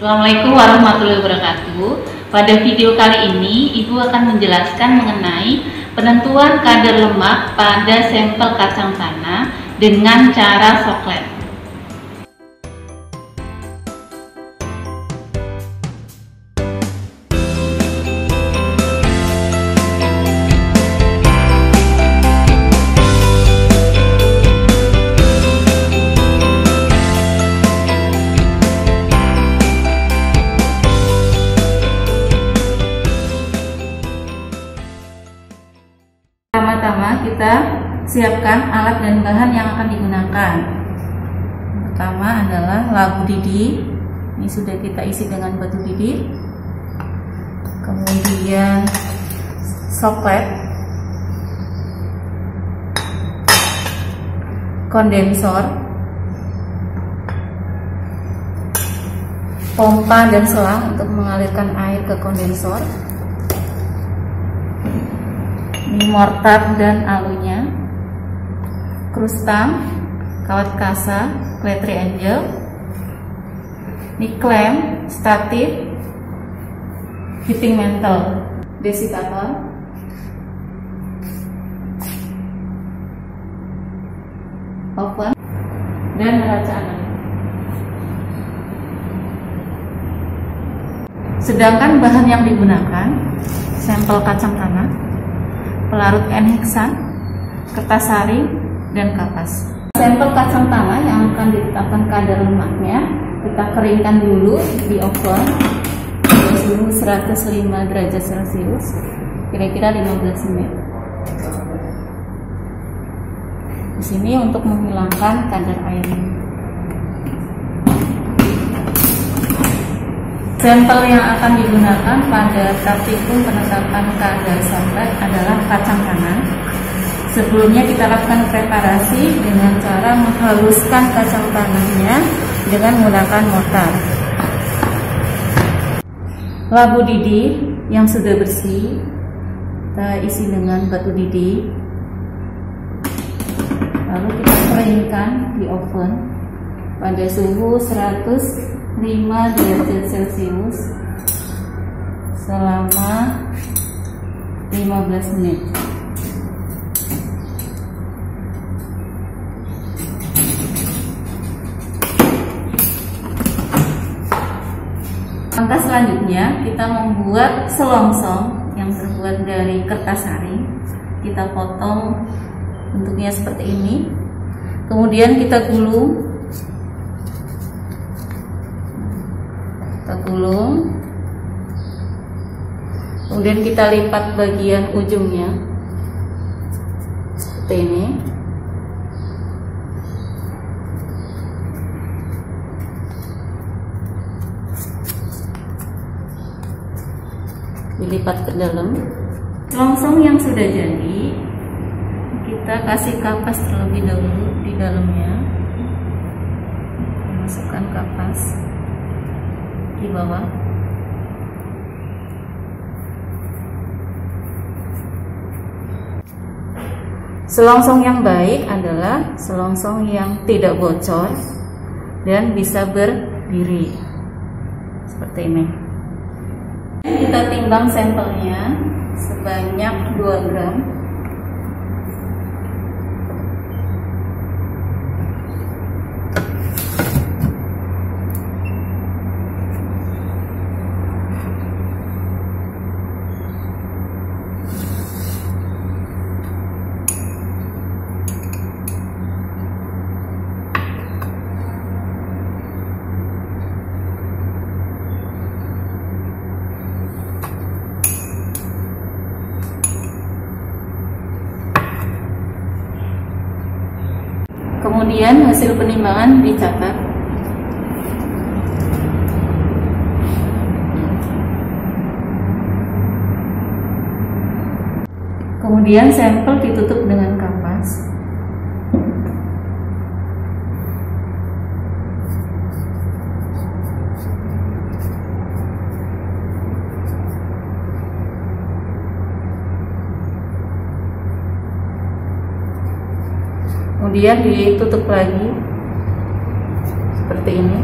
Assalamualaikum warahmatullahi wabarakatuh. Pada video kali ini, Ibu akan menjelaskan mengenai penentuan kadar lemak pada sampel kacang tanah dengan cara soklet. Pertama-tama kita siapkan alat dan bahan yang akan digunakan. Pertama adalah labu didi. Ini sudah kita isi dengan batu didi. Kemudian soklet, kondensor, pompa dan selang untuk mengalirkan air ke kondensor. Ini mortar dan alunya, krustam, kawat kasa, clay triangle, ini klem, statif, heating mantle, desikator, oven, dan neraca air. Sedangkan bahan yang digunakan sampel kacang tanah, pelarut N-heksan, kertas saring, dan kapas. Sampel kacang tanah yang akan ditetapkan kadar lemaknya kita keringkan dulu di oven suhu 105 derajat Celcius, kira-kira 15 menit. Di sini untuk menghilangkan kadar airnya. Sampel yang akan digunakan pada praktikum penetapan kadar soklet adalah kacang tanah. Sebelumnya kita lakukan preparasi dengan cara menghaluskan kacang tanahnya dengan menggunakan mortar. Labu didi yang sudah bersih kita isi dengan batu didi, lalu kita keringkan di oven pada suhu 105 derajat Celcius selama 15 menit. Langkah selanjutnya kita membuat selongsong yang terbuat dari kertas saring. Kita potong bentuknya seperti ini. Kemudian kita gulung. Kemudian kita lipat bagian ujungnya seperti ini. Dilipat ke dalam. Selongsong yang sudah jadi kita kasih kapas terlebih dahulu di dalamnya. Masukkan kapas di bawah. Selongsong yang baik adalah selongsong yang tidak bocor dan bisa berdiri seperti ini. Kita timbang sampelnya sebanyak 2 gram. Kemudian hasil penimbangan dicatat. Kemudian sampel ditutup dengan kapas. Kemudian ditutup lagi seperti ini.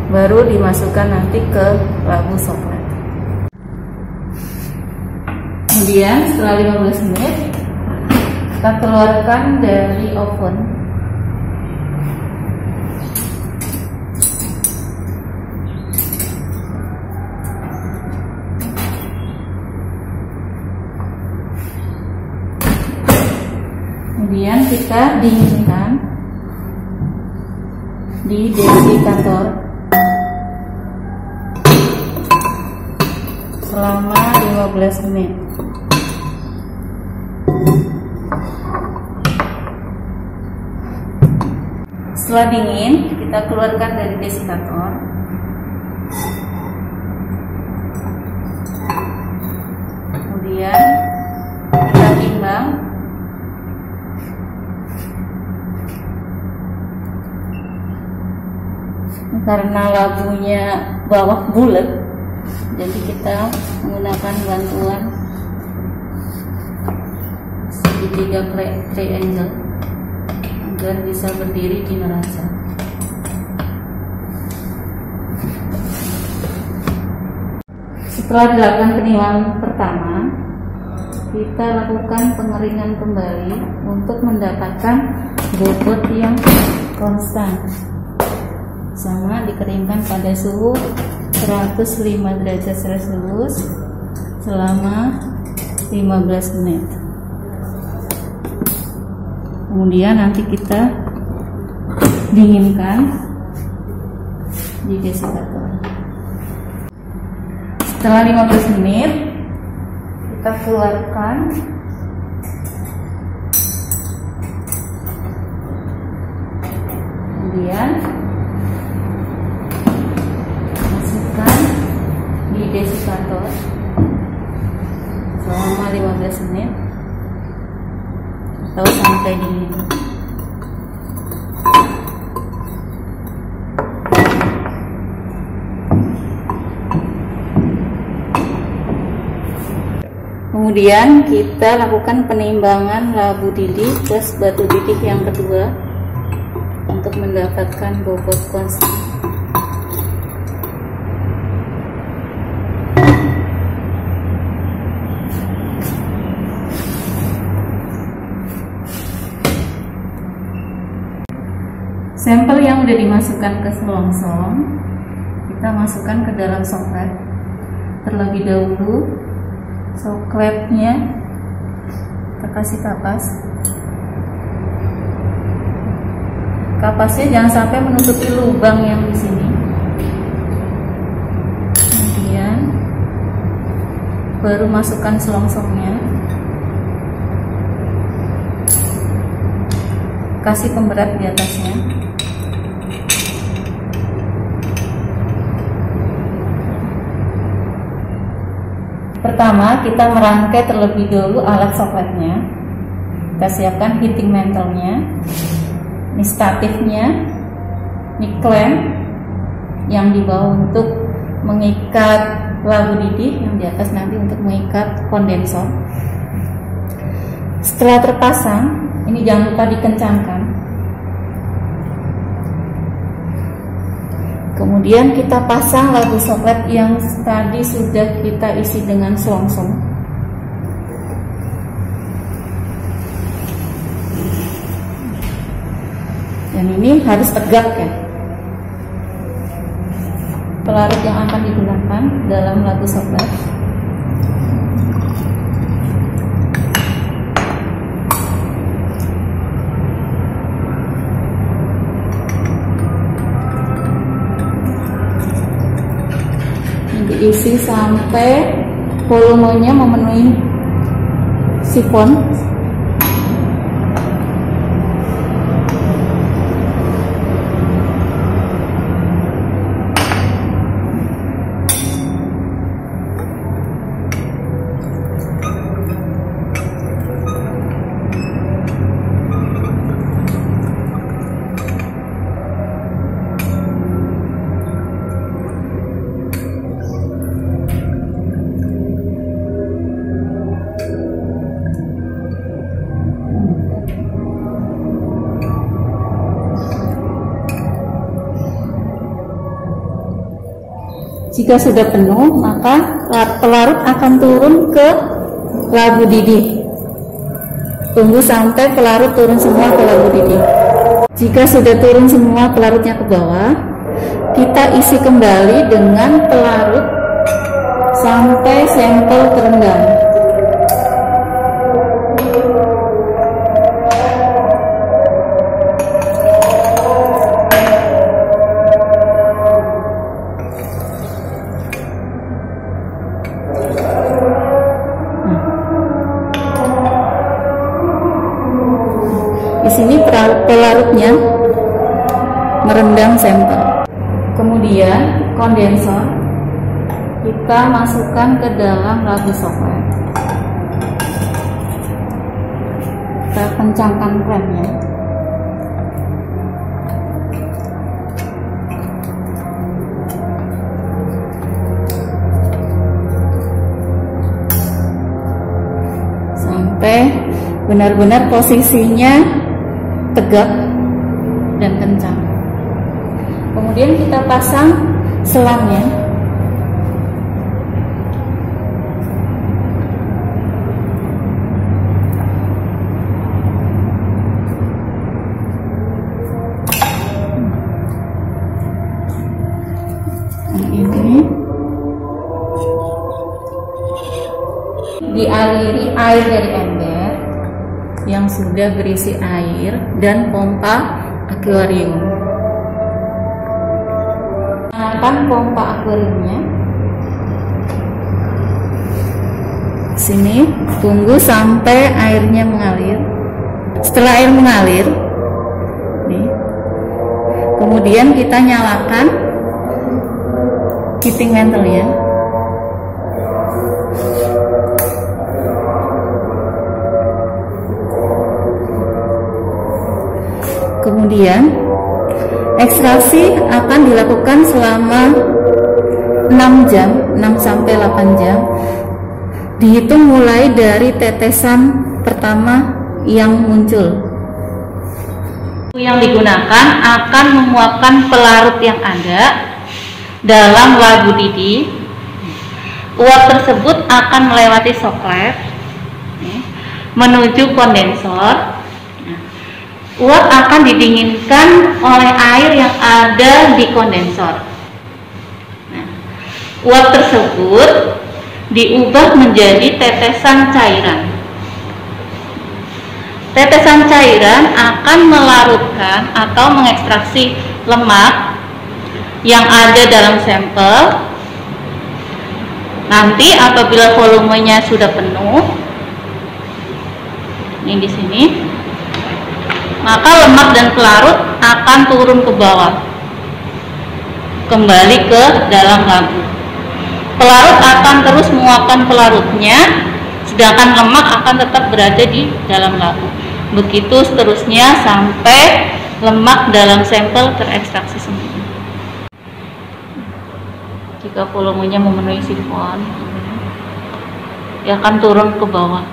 baru dimasukkan nanti ke labu coklat. Kemudian setelah 15 menit kita keluarkan dari oven. Kemudian kita dinginkan di desikator selama 15 menit. Setelah dingin, kita keluarkan dari desikator. Kemudian kita timbang. Karena labunya bawah bulat, jadi kita menggunakan bantuan segitiga triangle agar bisa berdiri di neraca. Setelah dilakukan penimbangan pertama, kita lakukan pengeringan kembali untuk mendapatkan bobot yang konstan. Sama, dikeringkan pada suhu 105 derajat Celcius selama 15 menit. Kemudian nanti kita dinginkan di desikator. Setelah 15 menit kita keluarkan. Kemudian di desikator selama 15 menit atau sampai dingin. Kemudian kita lakukan penimbangan labu didih plus batu didih yang kedua untuk mendapatkan bobot konstan. Sampel yang sudah dimasukkan ke selongsong kita masukkan ke dalam coklat. Terlebih dahulu coklatnya kita kasih kapas. Kapasnya jangan sampai menutupi lubang yang di sini. Kemudian baru masukkan selongsongnya. Kasih pemberat di atasnya. Pertama, kita merangkai terlebih dahulu alat coklatnya. Kita siapkan heating mantle-nya, ini statifnya, ini clamp yang di bawah untuk mengikat labu didih, yang di atas nanti untuk mengikat kondensor. Setelah terpasang, ini jangan lupa dikencangkan. Kemudian kita pasang labu coklat yang tadi sudah kita isi dengan selongsong. Dan ini harus tegak ya. Pelarut yang akan digunakan dalam labu coklat. Diisi sampai volumenya memenuhi sifon. Jika sudah penuh, maka pelarut akan turun ke labu didih. Tunggu sampai pelarut turun semua ke labu didih. Jika sudah turun semua pelarutnya ke bawah, kita isi kembali dengan pelarut sampai sampel terendam. Di sini pelarutnya merendam sampel. Kemudian kondensor kita masukkan ke dalam labu soklet. Kita kencangkan remnya. Sampai benar-benar posisinya tegak dan kencang. Kemudian kita pasang selangnya. Ini dialiri air dari ember yang sudah berisi air dan pompa akuarium. Nyalakan pompa akuariumnya. Sini, tunggu sampai airnya mengalir. Setelah air mengalir, nih, kemudian kita nyalakan heating mantle-nya. Kemudian ekstraksi akan dilakukan selama 6 jam, 6 sampai 8 jam. Dihitung mulai dari tetesan pertama yang muncul. Yang digunakan akan memuapkan pelarut yang ada dalam labu didih. Uap tersebut akan melewati soklet menuju kondensor. Uap akan didinginkan oleh air yang ada di kondensor. Uap tersebut diubah menjadi tetesan cairan. Tetesan cairan akan melarutkan atau mengekstraksi lemak yang ada dalam sampel. Nanti apabila volumenya sudah penuh, ini di sini, maka lemak dan pelarut akan turun ke bawah, kembali ke dalam labu. Pelarut akan terus menguapkan pelarutnya, sedangkan lemak akan tetap berada di dalam labu. Begitu seterusnya sampai lemak dalam sampel terekstraksi semua. Jika volumenya memenuhi sifon, dia akan turun ke bawah.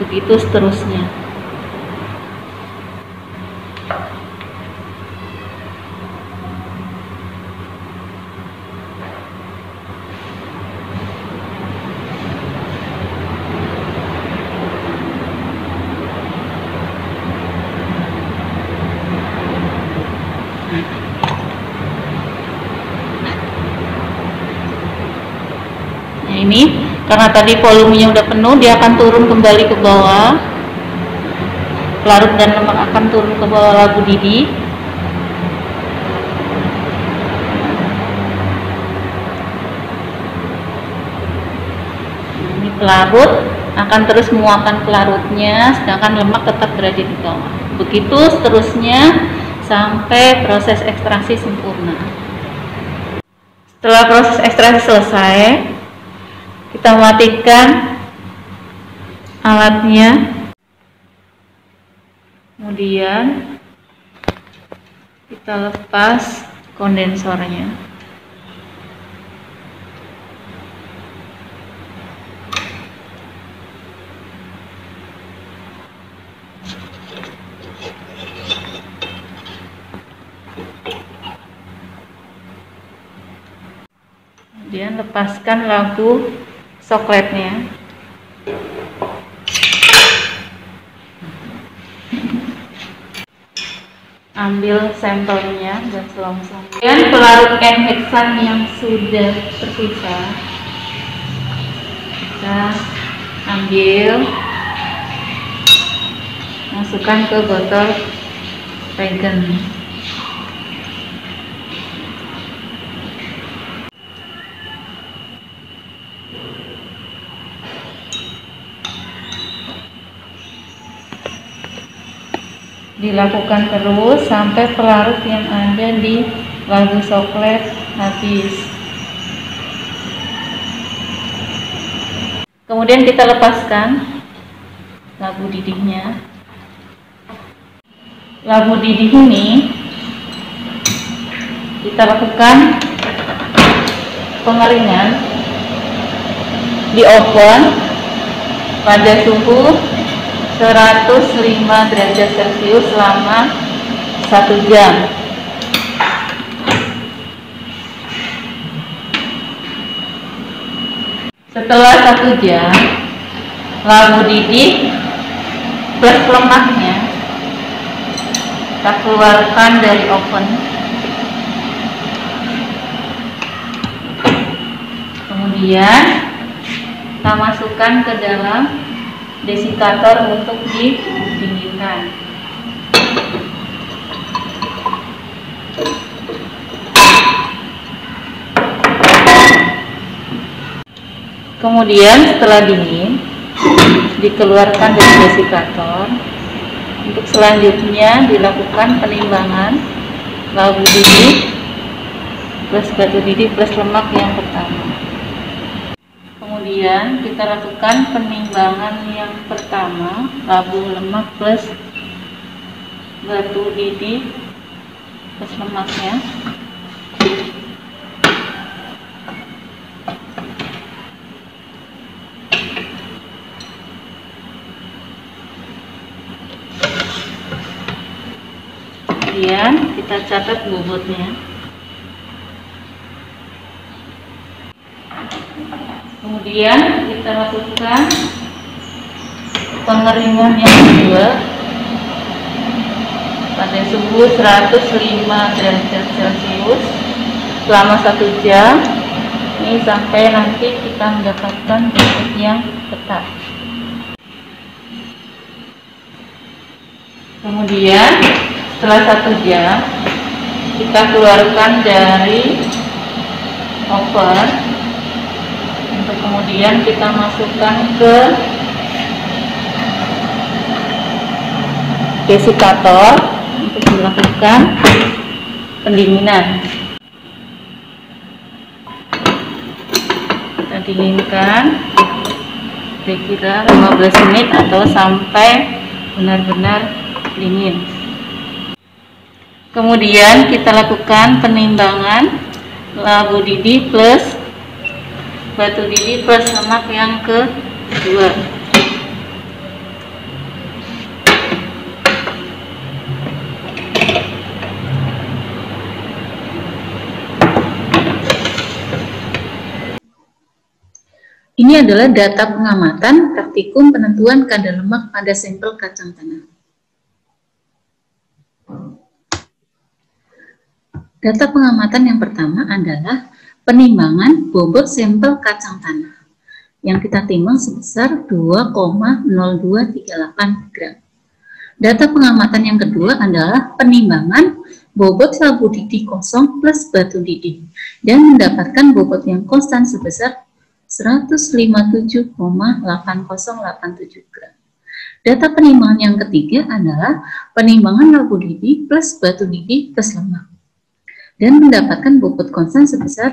Begitu seterusnya. Ini karena tadi volumenya udah penuh, dia akan turun kembali ke bawah. Pelarut dan lemak akan turun ke bawah labu didih. Ini pelarut akan terus menguapkan pelarutnya, sedangkan lemak tetap berada di bawah. Begitu seterusnya sampai proses ekstraksi sempurna. Setelah proses ekstraksi selesai, kita matikan alatnya, kemudian kita lepas kondensornya. Kemudian lepaskan labu coklatnya. Ambil sampelnya dan selongsong. Kemudian pelarut N-heksan yang sudah terpisah kita ambil, masukkan ke botol regen. Dilakukan terus sampai pelarut yang ada di labu coklat habis. Kemudian kita lepaskan labu didihnya. Labu didih ini kita lakukan pengeringan di oven pada suhu 105 derajat Celcius selama 1 jam. Setelah 1 jam, labu didih plus lemaknya kita keluarkan dari oven. Kemudian kita masukkan ke dalam desikator untuk didinginkan. Kemudian setelah dingin dikeluarkan dari desikator. Untuk selanjutnya dilakukan penimbangan labu didih plus batu didih plus lemak yang pertama. Kemudian kita lakukan penimbangan yang pertama, labu lemak plus batu didih plus lemaknya. Kemudian kita catat bobotnya. Kemudian kita lakukan pengeringan yang kedua pada suhu 105 derajat Celcius selama 1 jam. Ini sampai nanti kita mendapatkan bentuk yang tetap. Kemudian setelah 1 jam kita keluarkan dari oven. Untuk kemudian kita masukkan ke desikator untuk dilakukan pendinginan. Kita dinginkan kira-kira 15 menit atau sampai benar-benar dingin. Kemudian kita lakukan penimbangan labu didih plus batu didih plus lemak yang kedua. Ini adalah data pengamatan praktikum penentuan kadar lemak pada sampel kacang tanah. Data pengamatan yang pertama adalah penimbangan bobot sampel kacang tanah yang kita timbang sebesar 2,0238 gram. Data pengamatan yang kedua adalah penimbangan bobot labu didih kosong plus batu didih dan mendapatkan bobot yang konstan sebesar 157,8087 gram. Data penimbangan yang ketiga adalah penimbangan labu didih plus batu didih plus lemak dan mendapatkan bobot konstan sebesar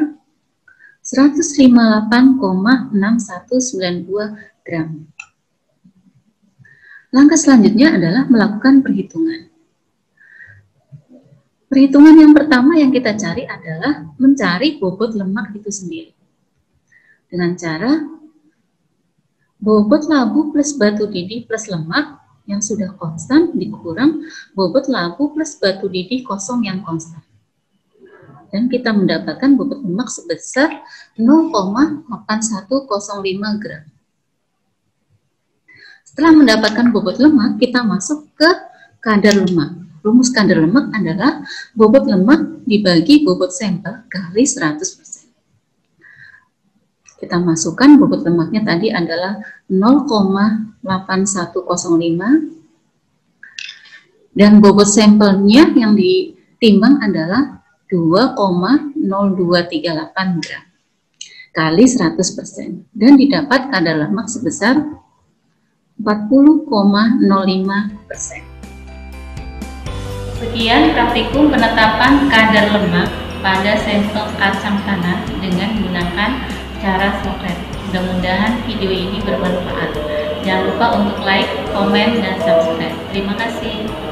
158,6192 gram. Langkah selanjutnya adalah melakukan perhitungan. Perhitungan yang pertama yang kita cari adalah mencari bobot lemak itu sendiri. Dengan cara bobot labu plus batu didih plus lemak yang sudah konstan dikurang bobot labu plus batu didih kosong yang konstan. dan kita mendapatkan bobot lemak sebesar 0,8105 gram. Setelah mendapatkan bobot lemak, kita masuk ke kadar lemak. Rumus kadar lemak adalah bobot lemak dibagi bobot sampel kali 100%. Kita masukkan bobot lemaknya tadi adalah 0,8105 dan bobot sampelnya yang ditimbang adalah 2,0238 gram kali 100% dan didapat kadar lemak sebesar 40,05%. Sekian praktikum penetapan kadar lemak pada sampel kacang tanah dengan menggunakan cara Socrates. Mudah-mudahan video ini bermanfaat. Jangan lupa untuk like, komen, dan subscribe. Terima kasih.